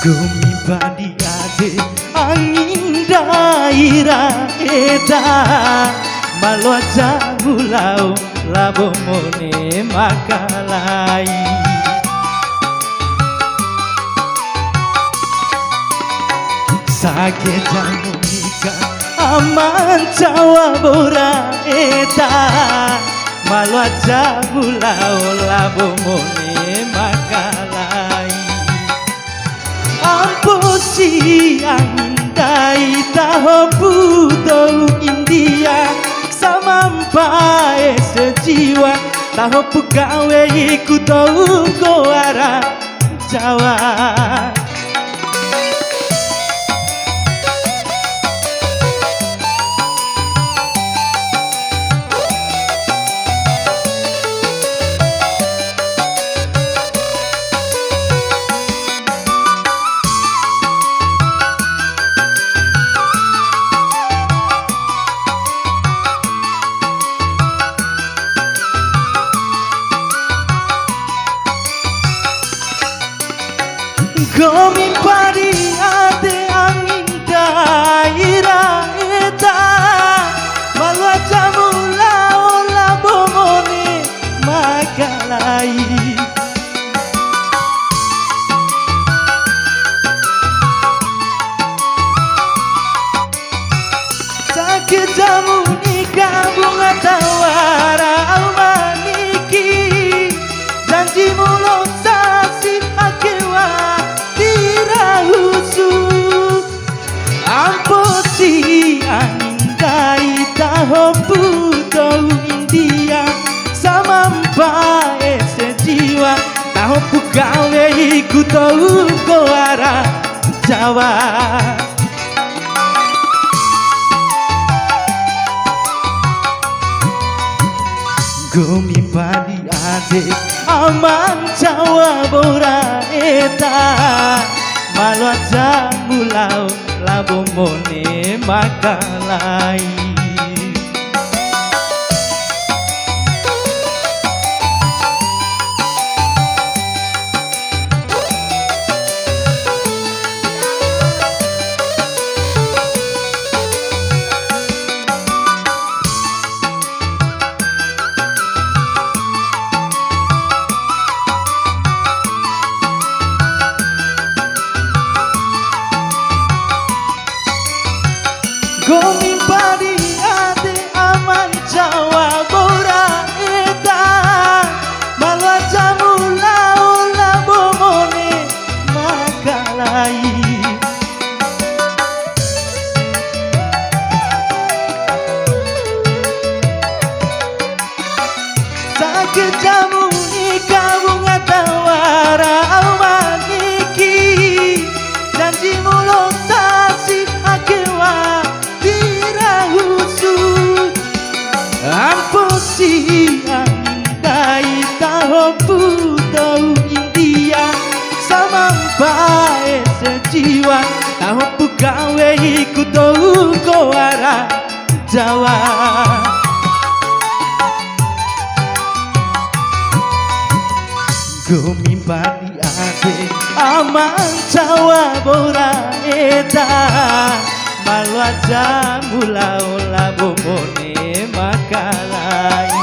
Gumibadi ade angin daerah eta malu aja bulau labo mone makalai sake jamu nikah aman Jawa bora eta malu aja bulau labo mone makalai ampusi andai tahu budo India samampai sejiwa tahu pegawai ikut tahu arah Jawa Gomi pari ade angin daerah eta malu aja mulau labo mone makalai sakit jamu nikah bunga tawara maniki janji mulut sasi akewa ampusi andai tahu budo India samampai sejiwa tahu pegawai ikut tahu arah Jawa Gumi padi ade aman Jawa bora eta malu aja mulau labo mone makalai Gomi padi ade aman Jawa bora eta malu aja mulau labo mone makalai sakit jamu nikah bunga tawara maniki janji mulut sasi akewa ampusi andai tahu budo India samampai sejiwa tahu pegawai ikut tahu arah Jawa Gumi padi ade aman Jawa bora eta malu aja mulau labo mone makalai